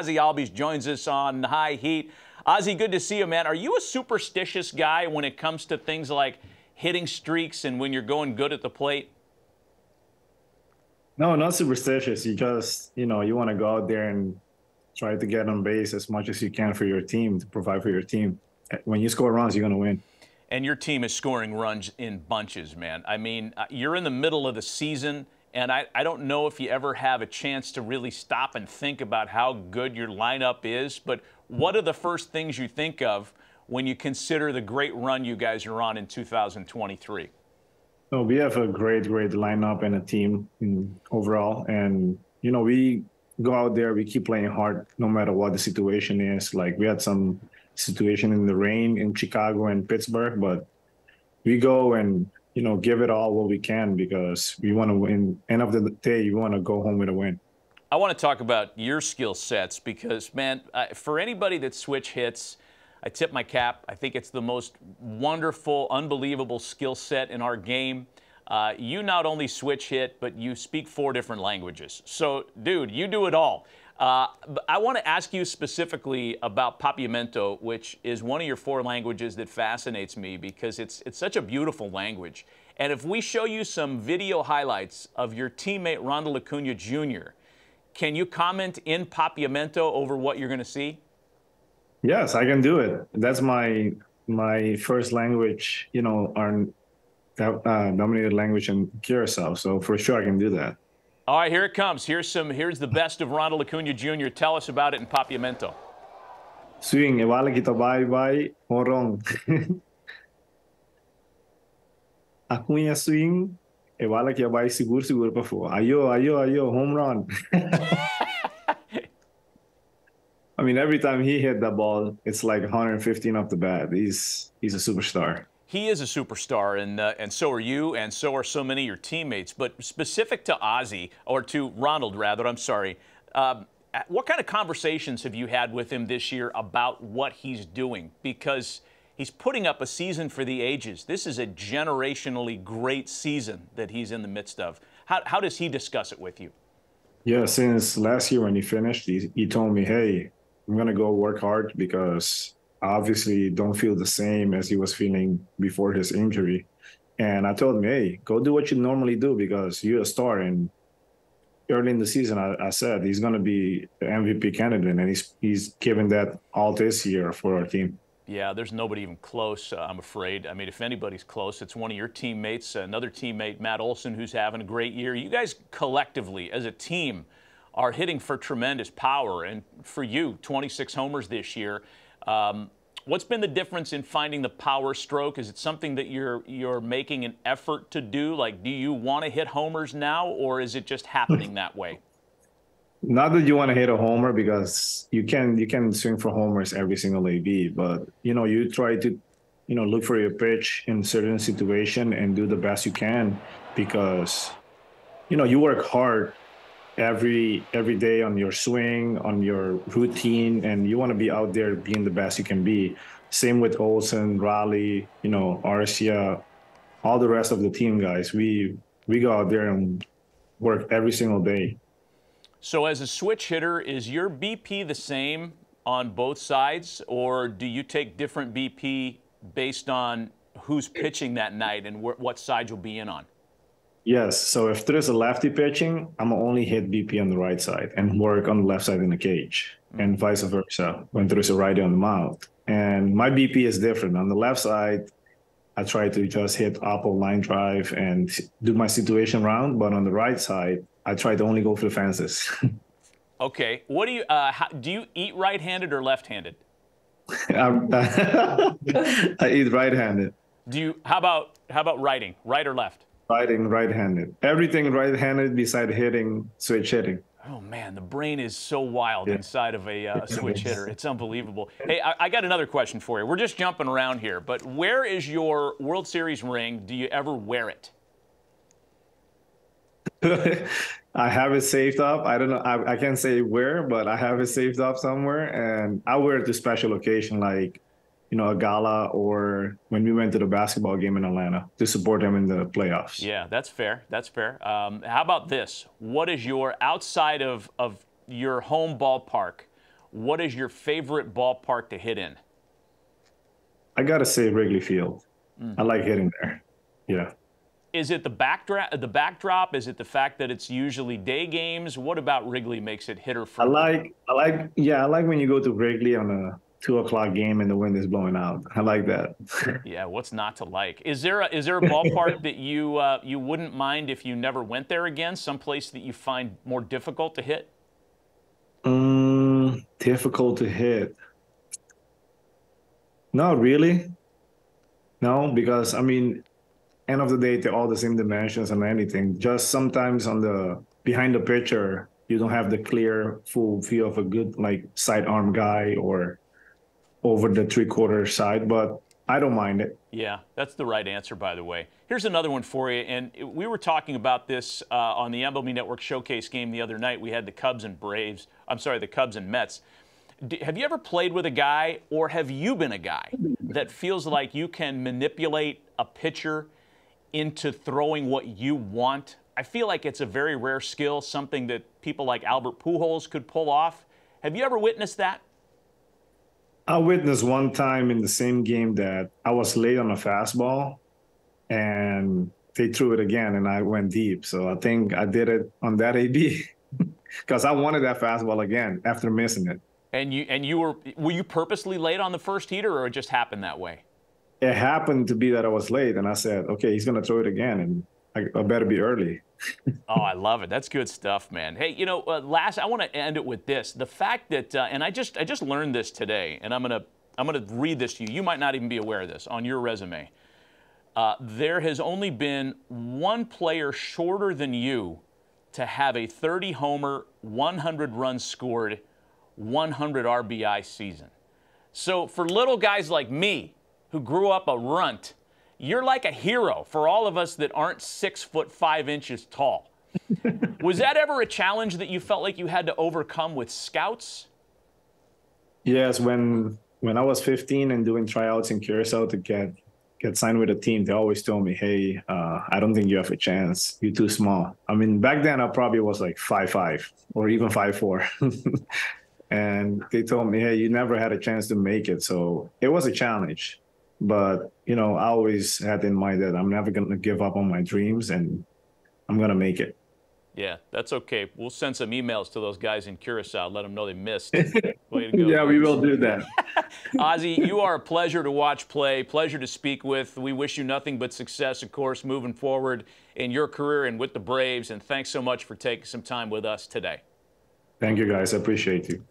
Ozzie Albies joins us on High Heat. Ozzie, good to see you, man. Are you a superstitious guy when it comes to things like hitting streaks and when you're going good at the plate? No, not superstitious. You just, you want to go out there and try to get on base as much as you can for your team, to provide for your team. When you score runs, you're going to win. And your team is scoring runs in bunches, man. I mean, you're in the middle of the season, and I don't know if you ever have a chance to really stop and think about how good your lineup is, but what are the first things you think of when you consider the great run you guys are on in 2023? No, we have a great lineup and a team overall. And, we go out there, we keep playing hard no matter what the situation is. Like, we had some situation in the rain in Chicago and Pittsburgh, but we go and, give it all what we can because we want to win. End of the day, you want to go home with a win. I want to talk about your skill sets because, man, for anybody that switch hits, I tip my cap. I think it's the most wonderful, unbelievable skill set in our game. You not only switch hit, but you speak 4 different languages. So, dude, you do it all. I want to ask you specifically about Papiamento, which is one of your 4 languages that fascinates me because it's such a beautiful language. And if we show you some video highlights of your teammate Ronald Acuna Jr., can you comment in Papiamento over what you're going to see? Yes, I can do it. That's my first language, our dominated language in Curacao. So for sure I can do that. All right, here it comes. Here's the best of Ronald Acuna Jr. Tell us about it in Papiamento. Swing, ewala kita bye-bye, horong. Acuna swing, ewala kita bye siguro pa po. Ayo, home run. I mean, every time he hit that ball, it's like 115 off the bat. He's a superstar. He is a superstar, and so are you, and so are so many of your teammates. But specific to Ozzie, or to Ronald, rather, I'm sorry, what kind of conversations have you had with him this year about what he's doing? Because he's putting up a season for the ages. This is a generationally great season that he's in the midst of. How does he discuss it with you? Yeah, since last year when he finished, he told me, hey, I'm going to go work hard because obviously don't feel the same as he was feeling before his injury. And I told him, hey, go do what you normally do because you're a star. And early in the season, I said he's going to be the MVP candidate, and he's given that all this year for our team. Yeah, there's nobody even close, I'm afraid. I mean, if anybody's close, it's one of your teammates, another teammate, Matt Olson, who's having a great year. You guys collectively, as a team, are hitting for tremendous power. And for you, 26 homers this year. What's been the difference in finding the power stroke? Is it something that you're making an effort to do? Like, do you want to hit homers now, or is it just happening that way? Not that you want to hit a homer, because you can swing for homers every single AB, but you try to look for your pitch in certain situation and do the best you can, because you work hard every day on your swing, on your routine, and you want to be out there being the best you can be. Same with Olsen, Raleigh, Arcia, all the rest of the team guys. We go out there and work every single day. So as a switch hitter, is your BP the same on both sides, or do you take different BP based on who's pitching that night and what side you'll be in on? Yes. So if there's a lefty pitching, I'm only hit BP on the right side and work on the left side in the cage, and vice versa when there's a righty on the mound. And my BP is different. On the left side, I try to just hit upper line drive and do my situation round. But on the right side, I try to only go for the fences. Okay. What do you eat right-handed or left-handed? I eat right-handed. How about writing, right or left? Writing right-handed. Everything right-handed beside hitting, switch hitting. Oh, man, the brain is so wild inside of a switch hitter. It's unbelievable. Hey, I got another question for you. We're just jumping around here, but where is your World Series ring? Do you ever wear it? I have it saved up. I don't know. I can't say where, but I have it saved up somewhere, and I wear it to special occasion, like a gala, or when we went to the basketball game in Atlanta to support them in the playoffs. Yeah, that's fair. That's fair. How about this? What is your, outside of your home ballpark, what is your favorite ballpark to hit in? I gotta say Wrigley Field. I like hitting there. Yeah. Is it the backdrop? Is it the fact that it's usually day games? What about Wrigley makes it hitter friendly? I like when you go to Wrigley on a 2 o'clock game and the wind is blowing out. I like that. Yeah, what's not to like? Is there a ballpark that you wouldn't mind if you never went there again? Someplace that you find more difficult to hit? Difficult to hit. Not really. No, because I mean, end of the day, they're all the same dimensions and anything. Just sometimes on the behind the pitcher, you don't have the clear full view of a good like sidearm guy or over the 3/4 side, but I don't mind it. Yeah, that's the right answer, by the way. Here's another one for you, and we were talking about this on the MLB Network Showcase game the other night. We had the Cubs and the Cubs and Mets. Have you ever played with a guy, or have you been a guy that feels like you can manipulate a pitcher into throwing what you want? I feel like it's a very rare skill, something that people like Albert Pujols could pull off. Have you ever witnessed that? I witnessed one time in the same game that I was late on a fastball and they threw it again and I went deep. So I think I did it on that AB because I wanted that fastball again after missing it. And were you purposely late on the first heater, or it just happened that way? It happened to be that I was late, and I said, okay, he's going to throw it again, and I better be early. Oh, I love it. That's good stuff, man. Hey, you know, last, I want to end it with this. The fact that, and I just learned this today, and I'm gonna read this to you. You might not even be aware of this on your resume. There has only been one player shorter than you to have a 30-homer, 100 runs scored, 100 RBI season. So for little guys like me, who grew up a runt, you're like a hero for all of us that aren't 6'5" tall. Was that ever a challenge that you felt like you had to overcome with scouts? Yes, when I was 15 and doing tryouts in Curacao to get signed with a team, they always told me, hey, I don't think you have a chance. You're too small. I mean, back then I probably was like 5'5" or even 5'4". And they told me, hey, you never had a chance to make it. So it was a challenge. But, you know, I always had in mind that I'm never going to give up on my dreams and I'm going to make it. Yeah, that's okay. We'll send some emails to those guys in Curacao, let them know they missed. Way to go. Yeah, we will do that. Ozzie, you are a pleasure to watch play, pleasure to speak with. We wish you nothing but success, of course, moving forward in your career and with the Braves. And thanks so much for taking some time with us today. Thank you, guys. I appreciate you.